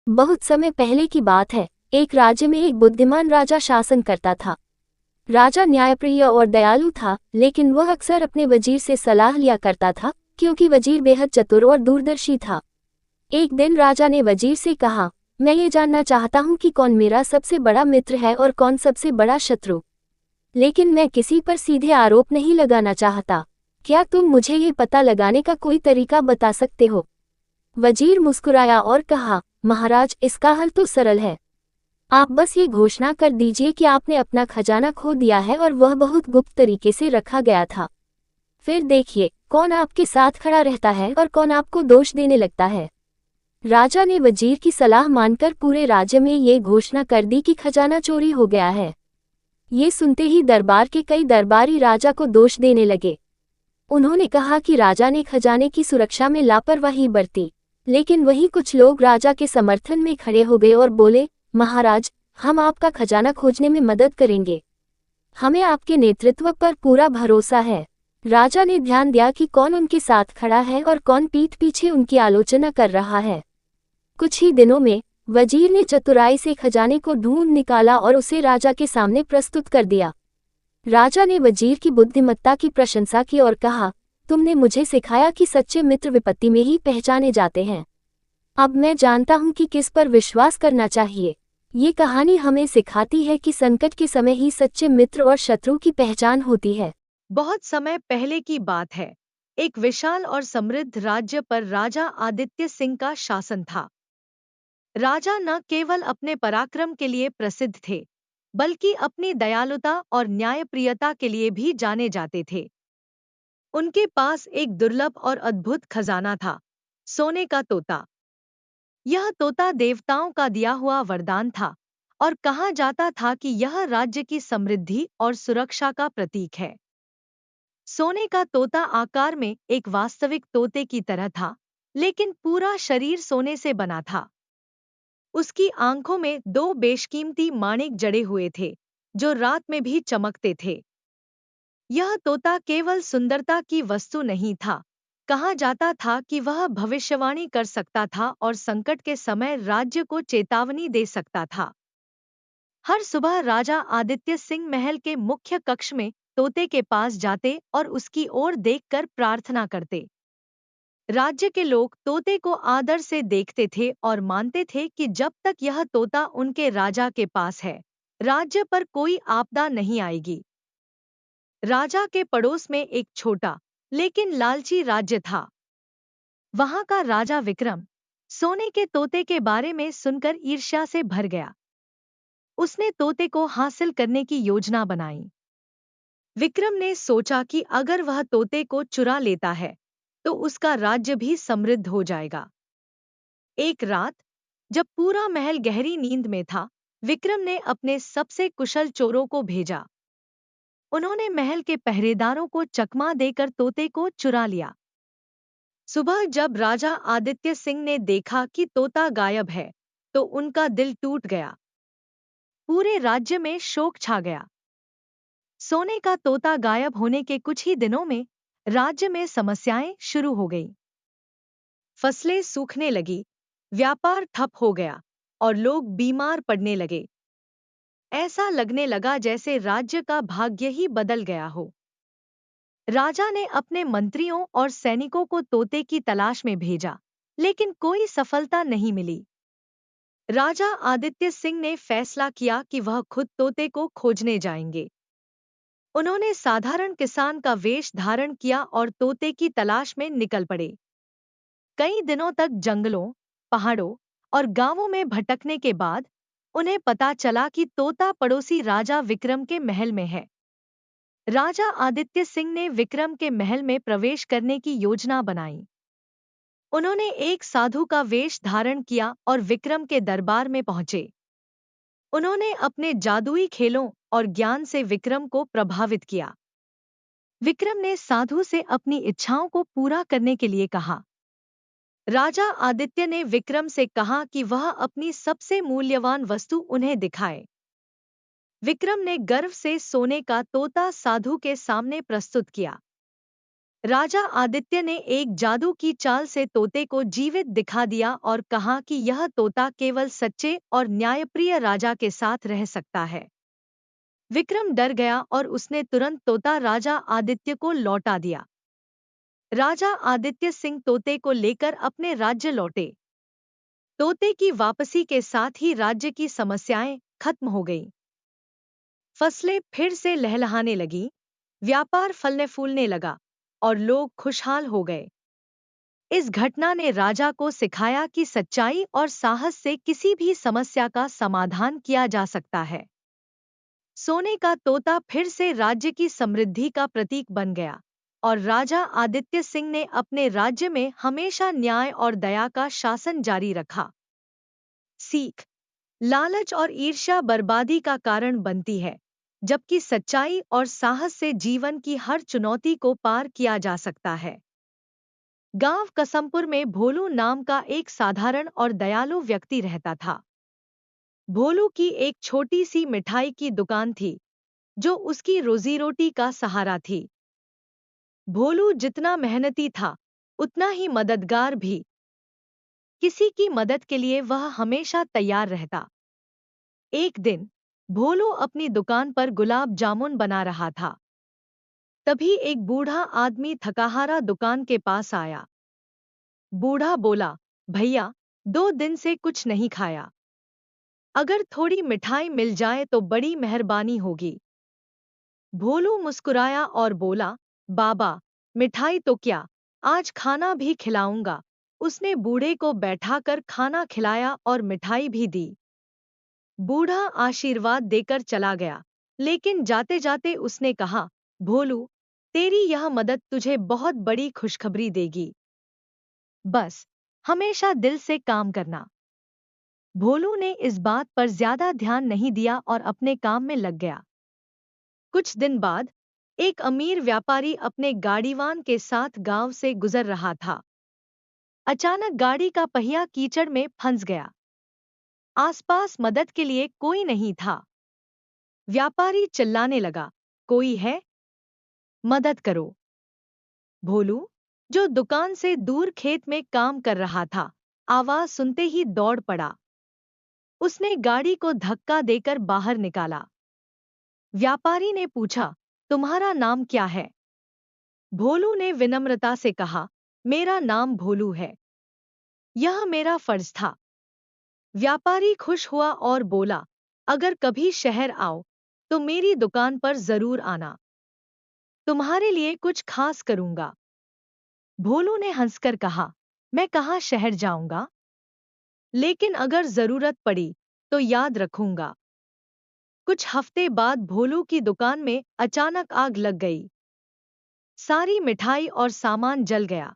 बहुत समय पहले की बात है। एक राज्य में एक बुद्धिमान राजा शासन करता था। राजा न्यायप्रिय और दयालु था, लेकिन वह अक्सर अपने वजीर से सलाह लिया करता था, क्योंकि वजीर बेहद चतुर और दूरदर्शी था। एक दिन राजा ने वजीर से कहा, मैं ये जानना चाहता हूँ कि कौन मेरा सबसे बड़ा मित्र है और कौन सबसे बड़ा शत्रु। लेकिन मैं किसी पर सीधे आरोप नहीं लगाना चाहता। क्या तुम मुझे ये पता लगाने का कोई तरीका बता सकते हो? वजीर मुस्कुराया और कहा, महाराज, इसका हल तो सरल है। आप बस ये घोषणा कर दीजिए कि आपने अपना खजाना खो दिया है और वह बहुत गुप्त तरीके से रखा गया था। फिर देखिए कौन आपके साथ खड़ा रहता है और कौन आपको दोष देने लगता है। राजा ने वजीर की सलाह मानकर पूरे राज्य में ये घोषणा कर दी कि खजाना चोरी हो गया है। ये सुनते ही दरबार के कई दरबारी राजा को दोष देने लगे। उन्होंने कहा कि राजा ने खजाने की सुरक्षा में लापरवाही बरती। लेकिन वहीं कुछ लोग राजा के समर्थन में खड़े हो गए और बोले, महाराज, हम आपका खजाना खोजने में मदद करेंगे। हमें आपके नेतृत्व पर पूरा भरोसा है। राजा ने ध्यान दिया कि कौन उनके साथ खड़ा है और कौन पीठ पीछे उनकी आलोचना कर रहा है। कुछ ही दिनों में वजीर ने चतुराई से खजाने को ढूंढ निकाला और उसे राजा के सामने प्रस्तुत कर दिया। राजा ने वजीर की बुद्धिमत्ता की प्रशंसा की और कहा, तुमने मुझे सिखाया कि सच्चे मित्र विपत्ति में ही पहचाने जाते हैं। अब मैं जानता हूं कि किस पर विश्वास करना चाहिए। ये कहानी हमें सिखाती है कि संकट के समय ही सच्चे मित्र और शत्रु की पहचान होती है। बहुत समय पहले की बात है। एक विशाल और समृद्ध राज्य पर राजा आदित्य सिंह का शासन था। राजा न केवल अपने पराक्रम के लिए प्रसिद्ध थे, बल्कि अपनी दयालुता और न्यायप्रियता के लिए भी जाने जाते थे। उनके पास एक दुर्लभ और अद्भुत खजाना था, सोने का तोता। यह तोता देवताओं का दिया हुआ वरदान था और कहा जाता था कि यह राज्य की समृद्धि और सुरक्षा का प्रतीक है। सोने का तोता आकार में एक वास्तविक तोते की तरह था, लेकिन पूरा शरीर सोने से बना था। उसकी आंखों में दो बेशकीमती माणिक जड़े हुए थे, जो रात में भी चमकते थे। यह तोता केवल सुंदरता की वस्तु नहीं था, कहा जाता था कि वह भविष्यवाणी कर सकता था और संकट के समय राज्य को चेतावनी दे सकता था। हर सुबह राजा आदित्य सिंह महल के मुख्य कक्ष में तोते के पास जाते और उसकी ओर देखकर प्रार्थना करते। राज्य के लोग तोते को आदर से देखते थे और मानते थे कि जब तक यह तोता उनके राजा के पास है, राज्य पर कोई आपदा नहीं आएगी। राजा के पड़ोस में एक छोटा लेकिन लालची राज्य था। वहां का राजा विक्रम सोने के तोते के बारे में सुनकर ईर्ष्या से भर गया। उसने तोते को हासिल करने की योजना बनाई। विक्रम ने सोचा कि अगर वह तोते को चुरा लेता है, तो उसका राज्य भी समृद्ध हो जाएगा। एक रात, जब पूरा महल गहरी नींद में था, विक्रम ने अपने सबसे कुशल चोरों को भेजा। उन्होंने महल के पहरेदारों को चकमा देकर तोते को चुरा लिया। सुबह जब राजा आदित्य सिंह ने देखा कि तोता गायब है, तो उनका दिल टूट गया। पूरे राज्य में शोक छा गया। सोने का तोता गायब होने के कुछ ही दिनों में राज्य में समस्याएं शुरू हो गईं। फसलें सूखने लगी, व्यापार ठप हो गया और लोग बीमार पड़ने लगे। ऐसा लगने लगा जैसे राज्य का भाग्य ही बदल गया हो। राजा ने अपने मंत्रियों और सैनिकों को तोते की तलाश में भेजा, लेकिन कोई सफलता नहीं मिली। राजा आदित्य सिंह ने फैसला किया कि वह खुद तोते को खोजने जाएंगे। उन्होंने साधारण किसान का वेश धारण किया और तोते की तलाश में निकल पड़े। कई दिनों तक जंगलों, पहाड़ों और गांवों में भटकने के बाद उन्हें पता चला कि तोता पड़ोसी राजा विक्रम के महल में है। राजा आदित्य सिंह ने विक्रम के महल में प्रवेश करने की योजना बनाई। उन्होंने एक साधु का वेश धारण किया और विक्रम के दरबार में पहुंचे। उन्होंने अपने जादुई खेलों और ज्ञान से विक्रम को प्रभावित किया। विक्रम ने साधु से अपनी इच्छाओं को पूरा करने के लिए कहा। राजा आदित्य ने विक्रम से कहा कि वह अपनी सबसे मूल्यवान वस्तु उन्हें दिखाए। विक्रम ने गर्व से सोने का तोता साधु के सामने प्रस्तुत किया। राजा आदित्य ने एक जादू की चाल से तोते को जीवित दिखा दिया और कहा कि यह तोता केवल सच्चे और न्यायप्रिय राजा के साथ रह सकता है। विक्रम डर गया और उसने तुरंत तोता राजा आदित्य को लौटा दिया। राजा आदित्य सिंह तोते को लेकर अपने राज्य लौटे। तोते की वापसी के साथ ही राज्य की समस्याएं खत्म हो गईं। फसलें फिर से लहलहाने लगीं, व्यापार फलने फूलने लगा और लोग खुशहाल हो गए। इस घटना ने राजा को सिखाया कि सच्चाई और साहस से किसी भी समस्या का समाधान किया जा सकता है। सोने का तोता फिर से राज्य की समृद्धि का प्रतीक बन गया और राजा आदित्य सिंह ने अपने राज्य में हमेशा न्याय और दया का शासन जारी रखा। सीख: लालच और ईर्ष्या बर्बादी का कारण बनती है, जबकि सच्चाई और साहस से जीवन की हर चुनौती को पार किया जा सकता है। गांव कसमपुर में भोलू नाम का एक साधारण और दयालु व्यक्ति रहता था। भोलू की एक छोटी सी मिठाई की दुकान थी, जो उसकी रोजी रोटी का सहारा थी। भोलू जितना मेहनती था, उतना ही मददगार भी। किसी की मदद के लिए वह हमेशा तैयार रहता। एक दिन भोलू अपनी दुकान पर गुलाब जामुन बना रहा था। तभी एक बूढ़ा आदमी थकाहारा दुकान के पास आया। बूढ़ा बोला, भैया, 2 दिन से कुछ नहीं खाया। अगर थोड़ी मिठाई मिल जाए तो बड़ी मेहरबानी होगी। भोलू मुस्कुराया और बोला, बाबा, मिठाई तो क्या, आज खाना भी खिलाऊंगा। उसने बूढ़े को बैठाकर खाना खिलाया और मिठाई भी दी। बूढ़ा आशीर्वाद देकर चला गया, लेकिन जाते जाते उसने कहा, भोलू, तेरी यह मदद तुझे बहुत बड़ी खुशखबरी देगी। बस हमेशा दिल से काम करना। भोलू ने इस बात पर ज्यादा ध्यान नहीं दिया और अपने काम में लग गया। कुछ दिन बाद एक अमीर व्यापारी अपने गाड़ीवान के साथ गांव से गुजर रहा था। अचानक गाड़ी का पहिया कीचड़ में फंस गया। आसपास मदद के लिए कोई नहीं था। व्यापारी चिल्लाने लगा, कोई है? मदद करो। भोलू, जो दुकान से दूर खेत में काम कर रहा था, आवाज सुनते ही दौड़ पड़ा। उसने गाड़ी को धक्का देकर बाहर निकाला। व्यापारी ने पूछा, तुम्हारा नाम क्या है? भोलू ने विनम्रता से कहा, मेरा नाम भोलू है। यह मेरा फर्ज था। व्यापारी खुश हुआ और बोला, अगर कभी शहर आओ तो मेरी दुकान पर जरूर आना। तुम्हारे लिए कुछ खास करूंगा। भोलू ने हंसकर कहा, मैं कहाँ शहर जाऊंगा, लेकिन अगर जरूरत पड़ी तो याद रखूंगा। कुछ हफ्ते बाद भोलू की दुकान में अचानक आग लग गई। सारी मिठाई और सामान जल गया।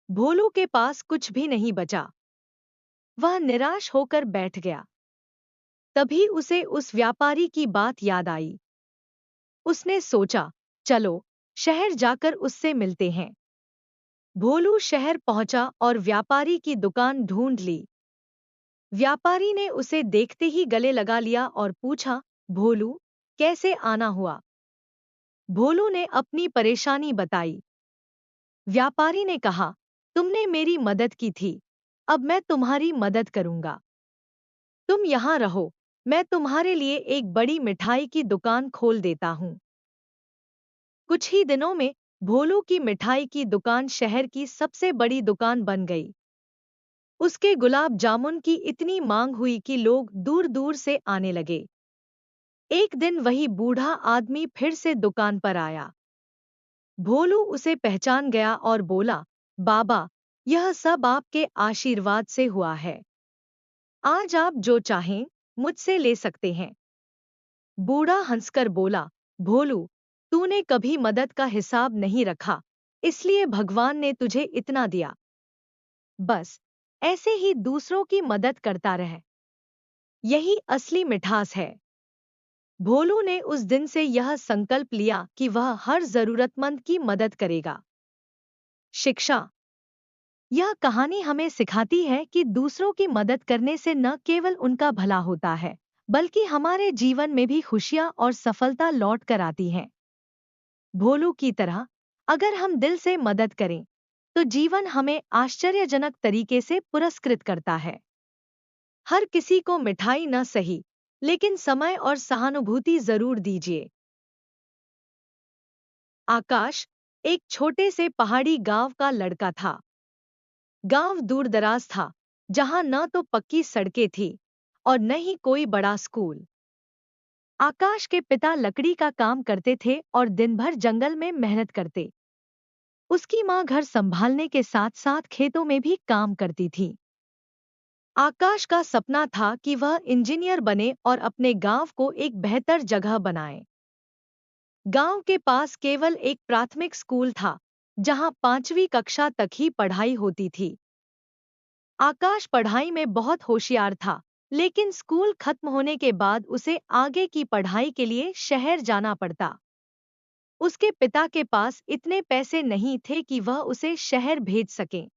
भोलू के पास कुछ भी नहीं बचा। वह निराश होकर बैठ गया। तभी उसे उस व्यापारी की बात याद आई। उसने सोचा, चलो शहर जाकर उससे मिलते हैं। भोलू शहर पहुंचा और व्यापारी की दुकान ढूंढ ली। व्यापारी ने उसे देखते ही गले लगा लिया और पूछा, भोलू, कैसे आना हुआ? भोलू ने अपनी परेशानी बताई। व्यापारी ने कहा, तुमने मेरी मदद की थी, अब मैं तुम्हारी मदद करूंगा। तुम यहाँ रहो, मैं तुम्हारे लिए एक बड़ी मिठाई की दुकान खोल देता हूँ। कुछ ही दिनों में भोलू की मिठाई की दुकान शहर की सबसे बड़ी दुकान बन गई। उसके गुलाब जामुन की इतनी मांग हुई कि लोग दूर दूर से आने लगे। एक दिन वही बूढ़ा आदमी फिर से दुकान पर आया। भोलू उसे पहचान गया और बोला, बाबा, यह सब आपके आशीर्वाद से हुआ है। आज आप जो चाहें मुझसे ले सकते हैं। बूढ़ा हंसकर बोला, भोलू, तूने कभी मदद का हिसाब नहीं रखा, इसलिए भगवान ने तुझे इतना दिया। बस ऐसे ही दूसरों की मदद करता रह, यही असली मिठास है। भोलू ने उस दिन से यह संकल्प लिया कि वह हर जरूरतमंद की मदद करेगा। शिक्षा: यह कहानी हमें सिखाती है कि दूसरों की मदद करने से न केवल उनका भला होता है, बल्कि हमारे जीवन में भी खुशियां और सफलता लौट कर आती हैं। भोलू की तरह अगर हम दिल से मदद करें तो जीवन हमें आश्चर्यजनक तरीके से पुरस्कृत करता है। हर किसी को मिठाई न सही, लेकिन समय और सहानुभूति जरूर दीजिए। आकाश एक छोटे से पहाड़ी गांव का लड़का था। गांव दूर दराज था, जहां न तो पक्की सड़कें थी और न ही कोई बड़ा स्कूल। आकाश के पिता लकड़ी का काम करते थे और दिन भर जंगल में मेहनत करते। उसकी मां घर संभालने के साथ साथ खेतों में भी काम करती थी। आकाश का सपना था कि वह इंजीनियर बने और अपने गांव को एक बेहतर जगह बनाए। गांव के पास केवल एक प्राथमिक स्कूल था, जहां 5वीं कक्षा तक ही पढ़ाई होती थी। आकाश पढ़ाई में बहुत होशियार था, लेकिन स्कूल खत्म होने के बाद उसे आगे की पढ़ाई के लिए शहर जाना पड़ता। उसके पिता के पास इतने पैसे नहीं थे कि वह उसे शहर भेज सकें।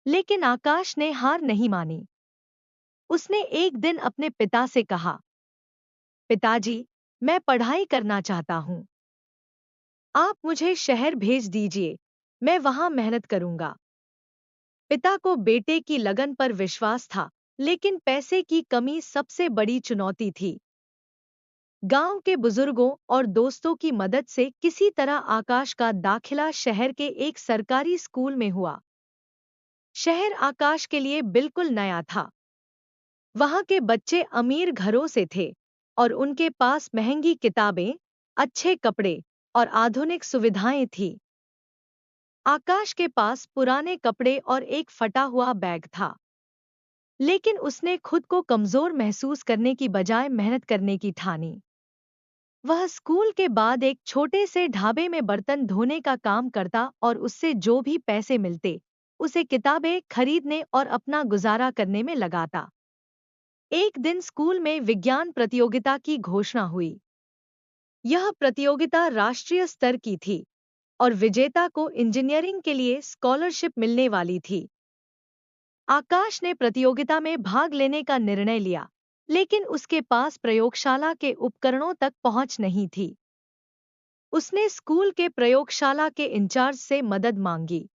लेकिन आकाश ने हार नहीं मानी। उसने एक दिन अपने पिता से कहा, पिताजी, मैं पढ़ाई करना चाहता हूँ। आप मुझे शहर भेज दीजिए, मैं वहां मेहनत करूंगा। पिता को बेटे की लगन पर विश्वास था, लेकिन पैसे की कमी सबसे बड़ी चुनौती थी। गांव के बुजुर्गों और दोस्तों की मदद से किसी तरह आकाश का दाखिला शहर के एक सरकारी स्कूल में हुआ। शहर आकाश के लिए बिल्कुल नया था। वहां के बच्चे अमीर घरों से थे और उनके पास महंगी किताबें, अच्छे कपड़े और आधुनिक सुविधाएं थीं। आकाश के पास पुराने कपड़े और एक फटा हुआ बैग था, लेकिन उसने खुद को कमजोर महसूस करने की बजाय मेहनत करने की ठानी। वह स्कूल के बाद एक छोटे से ढाबे में बर्तन धोने का काम करता और उससे जो भी पैसे मिलते, उसे किताबें खरीदने और अपना गुजारा करने में लगाता। एक दिन स्कूल में विज्ञान प्रतियोगिता की घोषणा हुई। यह प्रतियोगिता राष्ट्रीय स्तर की थी और विजेता को इंजीनियरिंग के लिए स्कॉलरशिप मिलने वाली थी। आकाश ने प्रतियोगिता में भाग लेने का निर्णय लिया, लेकिन उसके पास प्रयोगशाला के उपकरणों तक पहुंच नहीं थी। उसने स्कूल के प्रयोगशाला के इंचार्ज से मदद मांगी।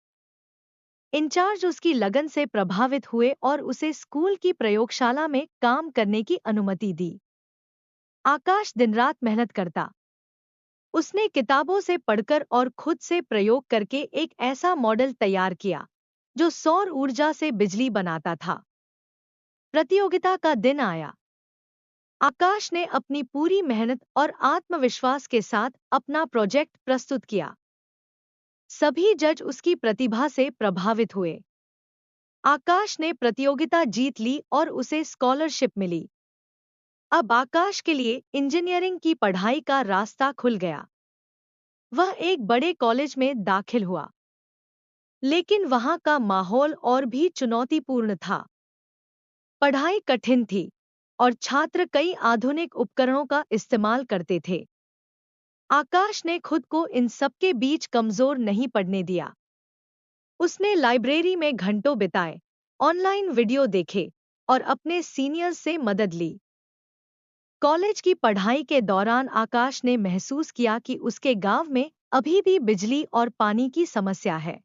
इंचार्ज उसकी लगन से प्रभावित हुए और उसे स्कूल की प्रयोगशाला में काम करने की अनुमति दी। आकाश दिन-रात मेहनत करता। उसने किताबों से पढ़कर और खुद से प्रयोग करके एक ऐसा मॉडल तैयार किया जो सौर ऊर्जा से बिजली बनाता था। प्रतियोगिता का दिन आया। आकाश ने अपनी पूरी मेहनत और आत्मविश्वास के साथ अपना प्रोजेक्ट प्रस्तुत किया। सभी जज उसकी प्रतिभा से प्रभावित हुए। आकाश ने प्रतियोगिता जीत ली और उसे स्कॉलरशिप मिली। अब आकाश के लिए इंजीनियरिंग की पढ़ाई का रास्ता खुल गया। वह एक बड़े कॉलेज में दाखिल हुआ, लेकिन वहां का माहौल और भी चुनौतीपूर्ण था। पढ़ाई कठिन थी और छात्र कई आधुनिक उपकरणों का इस्तेमाल करते थे। आकाश ने खुद को इन सबके बीच कमजोर नहीं पड़ने दिया। उसने लाइब्रेरी में घंटों बिताए, ऑनलाइन वीडियो देखे और अपने सीनियर्स से मदद ली। कॉलेज की पढ़ाई के दौरान आकाश ने महसूस किया कि उसके गांव में अभी भी बिजली और पानी की समस्या है।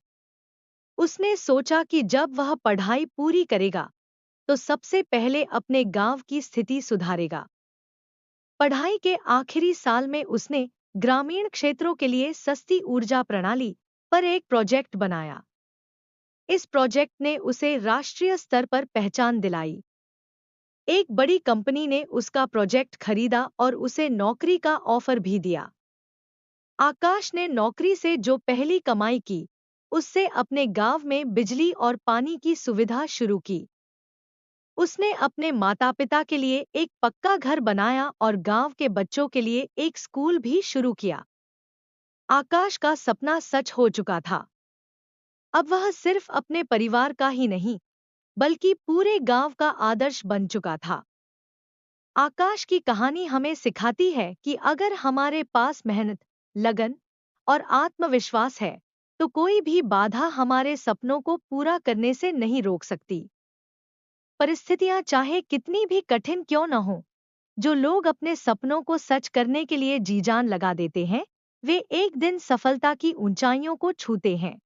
उसने सोचा कि जब वह पढ़ाई पूरी करेगा, तो सबसे पहले अपने गांव की स्थिति सुधारेगा। पढ़ाई के आखिरी साल में उसने ग्रामीण क्षेत्रों के लिए सस्ती ऊर्जा प्रणाली पर एक प्रोजेक्ट बनाया। इस प्रोजेक्ट ने उसे राष्ट्रीय स्तर पर पहचान दिलाई। एक बड़ी कंपनी ने उसका प्रोजेक्ट खरीदा और उसे नौकरी का ऑफर भी दिया। आकाश ने नौकरी से जो पहली कमाई की, उससे अपने गांव में बिजली और पानी की सुविधा शुरू की। उसने अपने माता-पिता के लिए एक पक्का घर बनाया और गांव के बच्चों के लिए एक स्कूल भी शुरू किया। आकाश का सपना सच हो चुका था। अब वह सिर्फ अपने परिवार का ही नहीं, बल्कि पूरे गांव का आदर्श बन चुका था। आकाश की कहानी हमें सिखाती है कि अगर हमारे पास मेहनत, लगन और आत्मविश्वास है, तो कोई भी बाधा हमारे सपनों को पूरा करने से नहीं रोक सकती। परिस्थितियां चाहे कितनी भी कठिन क्यों न हो, जो लोग अपने सपनों को सच करने के लिए जी जान लगा देते हैं, वे एक दिन सफलता की ऊंचाइयों को छूते हैं।